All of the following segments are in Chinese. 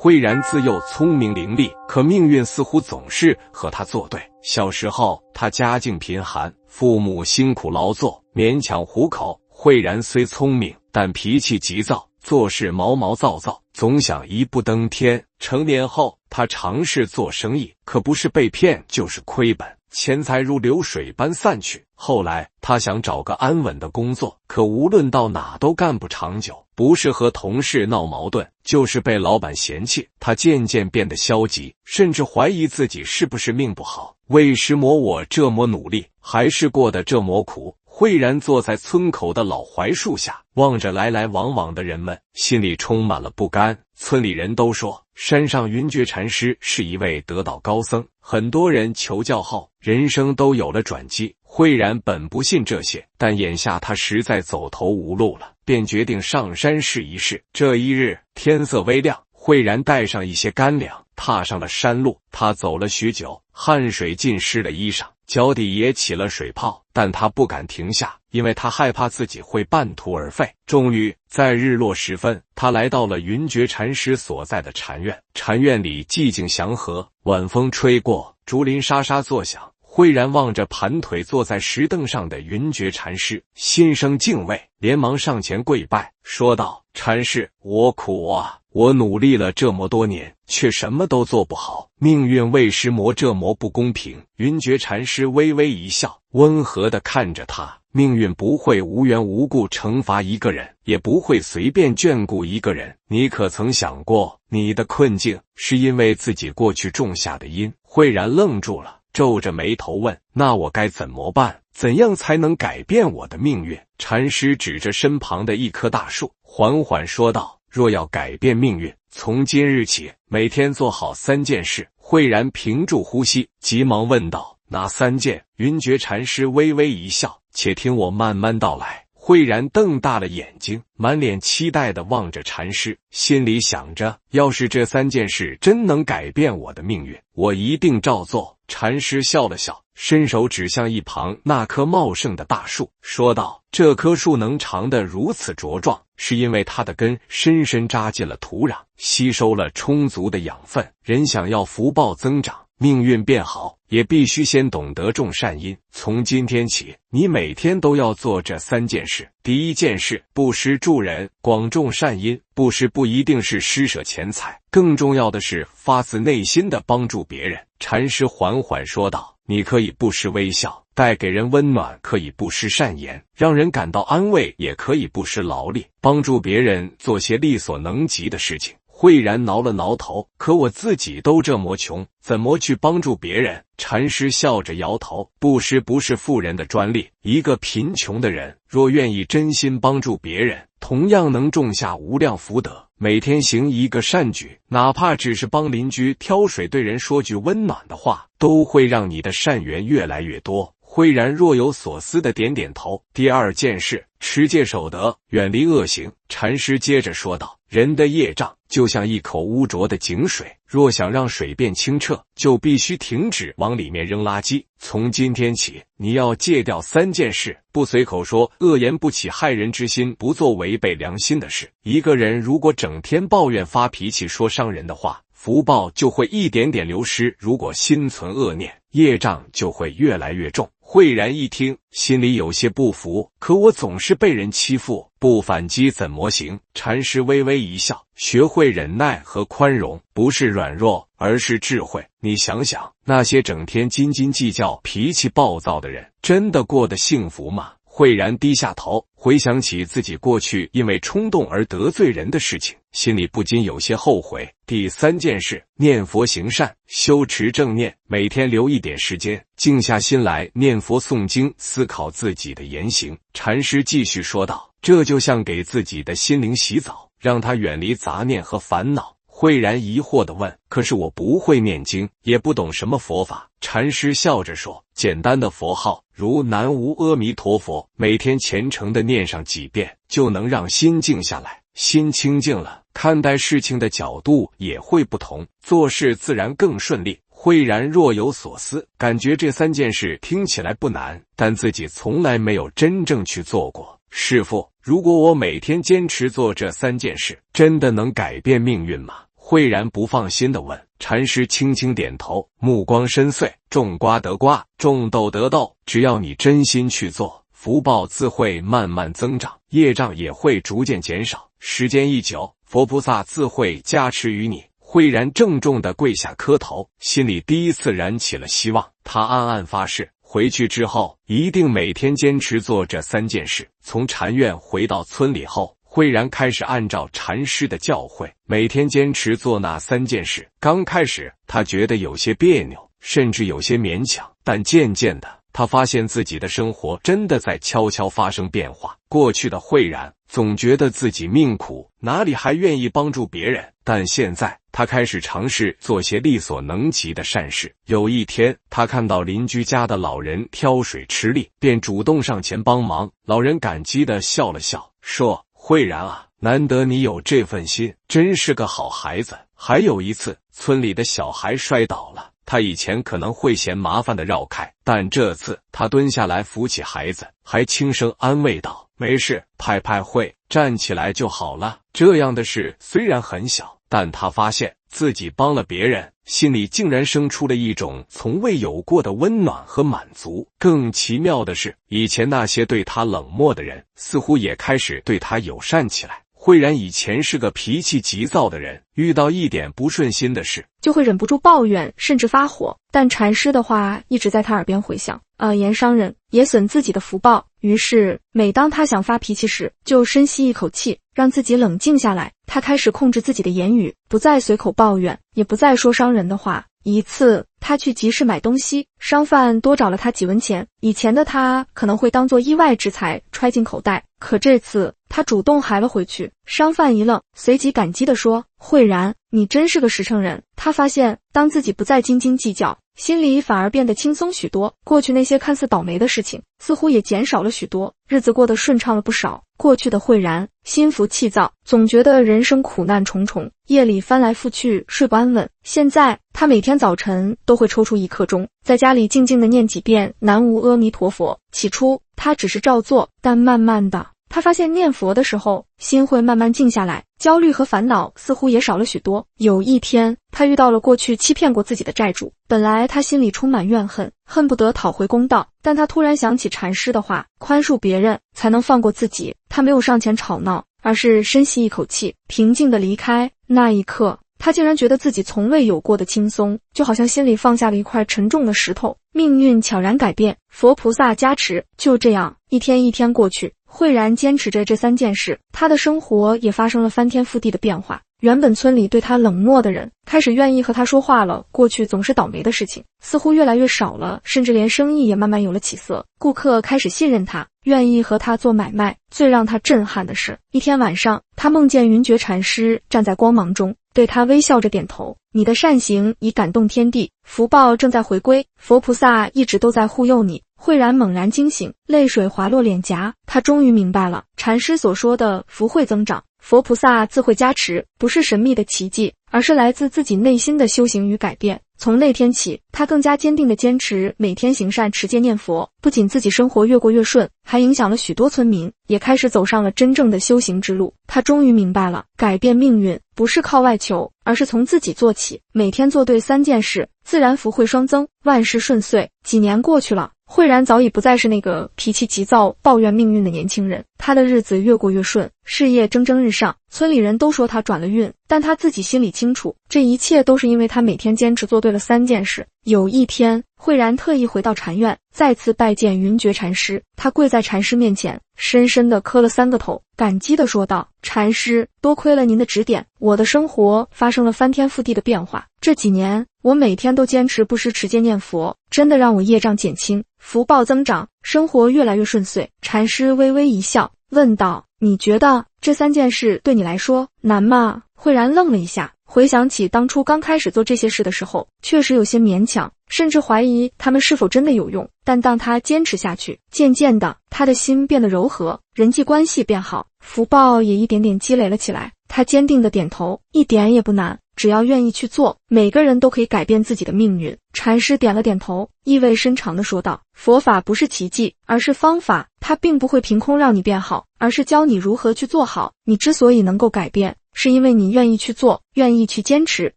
慧然自幼聪明伶俐，可命运似乎总是和他作对。小时候，他家境贫寒，父母辛苦劳作，勉强糊口。慧然虽聪明，但脾气急躁，做事毛毛躁躁，总想一步登天。成年后，他尝试做生意，可不是被骗就是亏本，钱财如流水般散去。后来他想找个安稳的工作，可无论到哪都干不长久，不是和同事闹矛盾，就是被老板嫌弃。他渐渐变得消极，甚至怀疑自己是不是命不好。为什么我这么努力，还是过得这么苦？慧然坐在村口的老槐树下，望着来来往往的人们，心里充满了不甘。村里人都说，山上云觉禅师是一位得道高僧，很多人求教后，人生都有了转机。慧然本不信这些，但眼下他实在走投无路了，便决定上山试一试。这一日，天色微亮，慧然带上一些干粮，踏上了山路。他走了许久，汗水浸湿了衣裳，脚底也起了水泡，但他不敢停下，因为他害怕自己会半途而废。终于在日落时分，他来到了云觉禅师所在的禅院。禅院里寂静祥和，晚风吹过，竹林沙沙作响。慧然望着盘腿坐在石凳上的云觉禅师，心生敬畏，连忙上前跪拜，说道：“禅师，我苦啊！我努力了这么多年，却什么都做不好，命运为什么这么不公平？”云觉禅师微微一笑，温和地看着他。命运不会无缘无故惩罚一个人，也不会随便眷顾一个人。你可曾想过，你的困境是因为自己过去种下的因？慧然愣住了，皱着眉头问：“那我该怎么办？怎样才能改变我的命运？”禅师指着身旁的一棵大树，缓缓说道：“若要改变命运，从今日起，每天做好3件事。”慧然屏住呼吸，急忙问道：“哪3件？”云觉禅师微微一笑：“且听我慢慢道来。”慧然瞪大了眼睛，满脸期待地望着禅师，心里想着，要是这3件事真能改变我的命运，我一定照做。禅师笑了笑，伸手指向一旁那棵茂盛的大树，说道：“这棵树能长得如此茁壮，是因为它的根深深扎进了土壤，吸收了充足的养分。人想要福报增长，命运变好，也必须先懂得种善因。从今天起，你每天都要做这3件事。第1件事，布施助人，广种善因。布施不一定是施舍钱财，更重要的是发自内心的帮助别人。”禅师缓缓说道：“你可以布施微笑，带给人温暖；可以布施善言，让人感到安慰；也可以布施劳力，帮助别人做些力所能及的事情。”慧然挠了挠头，可我自己都这么穷，怎么去帮助别人？禅师笑着摇头，布施不是富人的专利，一个贫穷的人若愿意真心帮助别人，同样能种下无量福德。每天行一个善举，哪怕只是帮邻居挑水，对人说句温暖的话，都会让你的善缘越来越多。慧然若有所思地点点头。第2件事，持戒守德，远离恶行。禅师接着说道：“人的业障就像一口污浊的井水，若想让水变清澈，就必须停止往里面扔垃圾。从今天起，你要戒掉3件事：不随口说恶言，不起害人之心，不做违背良心的事。一个人如果整天抱怨、发脾气、说伤人的话，福报就会一点点流失；如果心存恶念，业障就会越来越重。”慧然一听，心里有些不服，可我总是被人欺负，不反击怎么行？禅师微微一笑，学会忍耐和宽容，不是软弱，而是智慧。你想想，那些整天斤斤计较、脾气暴躁的人，真的过得幸福吗？慧然低下头，回想起自己过去因为冲动而得罪人的事情，心里不禁有些后悔。第3件事，念佛行善，修持正念，每天留一点时间，静下心来念佛诵经，思考自己的言行。禅师继续说道：“这就像给自己的心灵洗澡，让它远离杂念和烦恼。”慧然疑惑地问：“可是我不会念经，也不懂什么佛法。”禅师笑着说：“简单的佛号，如南无阿弥陀佛，每天虔诚地念上几遍，就能让心静下来。心清静了，看待事情的角度也会不同，做事自然更顺利。”慧然若有所思，感觉这3件事听起来不难，但自己从来没有真正去做过。师父，如果我每天坚持做这3件事，真的能改变命运吗？慧然不放心地问。禅师轻轻点头，目光深邃，种瓜得瓜，种豆得豆，只要你真心去做，福报自会慢慢增长，业障也会逐渐减少，时间一久，佛菩萨自会加持于你。慧然郑重地跪下磕头，心里第一次燃起了希望。他暗暗发誓，回去之后一定每天坚持做这3件事。从禅院回到村里后，慧然开始按照禅师的教诲，每天坚持做那3件事。刚开始他觉得有些别扭，甚至有些勉强，但渐渐的他发现自己的生活真的在悄悄发生变化。过去的慧然总觉得自己命苦，哪里还愿意帮助别人，但现在他开始尝试做些力所能及的善事。有一天，他看到邻居家的老人挑水吃力，便主动上前帮忙。老人感激地笑了笑，说：“慧然啊，难得你有这份心，真是个好孩子。”还有一次，村里的小孩摔倒了，他以前可能会嫌麻烦的绕开，但这次他蹲下来扶起孩子，还轻声安慰道：“没事，拍拍会，站起来就好了。”这样的事虽然很小，但他发现自己帮了别人，心里竟然生出了一种从未有过的温暖和满足。更奇妙的是，以前那些对他冷漠的人，似乎也开始对他友善起来。慧然以前是个脾气急躁的人，遇到一点不顺心的事，就会忍不住抱怨，甚至发火。但禅师的话一直在他耳边回响：恶言伤人，也损自己的福报。于是，每当他想发脾气时，就深吸一口气，让自己冷静下来。他开始控制自己的言语，不再随口抱怨，也不再说伤人的话。一次，他去集市买东西，商贩多找了他几文钱。以前的他可能会当作意外之财揣进口袋，可这次他主动还了回去。商贩一愣，随即感激地说：“慧然，你真是个实诚人。”他发现，当自己不再斤斤计较，心里反而变得轻松许多。过去那些看似倒霉的事情，似乎也减少了许多，日子过得顺畅了不少。过去的慧然心浮气躁，总觉得人生苦难重重，夜里翻来覆去睡不安稳。现在他每天早晨都会抽出1刻钟，在家里静静地念几遍南无阿弥陀佛。起初他只是照做，但慢慢的他发现念佛的时候，心会慢慢静下来，焦虑和烦恼似乎也少了许多。有一天，他遇到了过去欺骗过自己的债主，本来他心里充满怨恨，恨不得讨回公道，但他突然想起禅师的话，宽恕别人才能放过自己。他没有上前吵闹，而是深吸一口气，平静地离开。那一刻，他竟然觉得自己从未有过的轻松，就好像心里放下了一块沉重的石头，命运悄然改变，佛菩萨加持。就这样，一天一天过去，慧然坚持着这3件事，他的生活也发生了翻天覆地的变化。原本村里对他冷漠的人，开始愿意和他说话了。过去总是倒霉的事情，似乎越来越少了，甚至连生意也慢慢有了起色。顾客开始信任他，愿意和他做买卖。最让他震撼的是，一天晚上，他梦见云觉禅师站在光芒中，对他微笑着点头：“你的善行已感动天地，福报正在回归，佛菩萨一直都在护佑你。”慧然猛然惊醒，泪水滑落脸颊，他终于明白了，禅师所说的福会增长，佛菩萨自会加持，不是神秘的奇迹，而是来自自己内心的修行与改变。从那天起，他更加坚定地坚持每天行善持戒念佛，不仅自己生活越过越顺，还影响了许多村民，也开始走上了真正的修行之路。他终于明白了，改变命运不是靠外求，而是从自己做起，每天做对3件事，自然福慧双增，万事顺遂。几年过去了，慧然早已不再是那个脾气急躁、抱怨命运的年轻人，他的日子越过越顺，事业蒸蒸日上，村里人都说他转了运，但他自己心里清楚，这一切都是因为他每天坚持做对了3件事。有一天，慧然特意回到禅院，再次拜见云觉禅师。他跪在禅师面前，深深地磕了3个头，感激地说道：“禅师，多亏了您的指点，我的生活发生了翻天覆地的变化。这几年，我每天都坚持不失持戒念佛，真的让我业障减轻，福报增长，生活越来越顺遂。”禅师微微一笑，问道：“你觉得这3件事对你来说难吗？”慧然愣了一下，回想起当初刚开始做这些事的时候，确实有些勉强，甚至怀疑他们是否真的有用。但当他坚持下去，渐渐的，他的心变得柔和，人际关系变好，福报也一点点积累了起来。他坚定地点头，一点也不难，只要愿意去做，每个人都可以改变自己的命运。禅师点了点头，意味深长地说道：“佛法不是奇迹，而是方法，它并不会凭空让你变好，而是教你如何去做好。你之所以能够改变，是因为你愿意去做，愿意去坚持。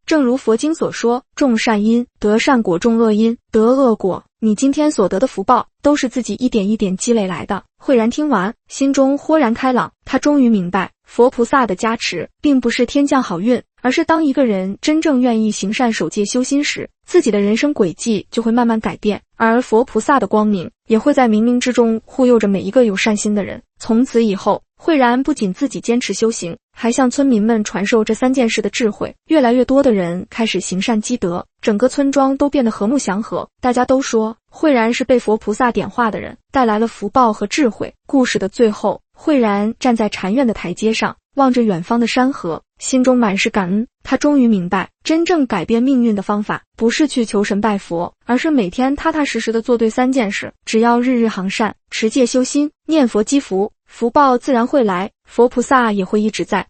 正如佛经所说，种善因得善果，种恶因得恶果。你今天所得的福报，都是自己一点一点积累来的。慧然听完，心中豁然开朗，他终于明白，佛菩萨的加持，并不是天降好运，而是当一个人真正愿意行善守戒修心时，自己的人生轨迹就会慢慢改变，而佛菩萨的光明，也会在冥冥之中护佑着每一个有善心的人。从此以后，慧然不仅自己坚持修行，还向村民们传授这3件事的智慧。越来越多的人开始行善积德，整个村庄都变得和睦祥和。大家都说，慧然是被佛菩萨点化的人，带来了福报和智慧。故事的最后，慧然站在禅院的台阶上，望着远方的山河，心中满是感恩。他终于明白，真正改变命运的方法，不是去求神拜佛，而是每天踏踏实实的做对3件事。只要日日行善，持戒修心，念佛积福，福报自然会来，佛菩萨也会一直在。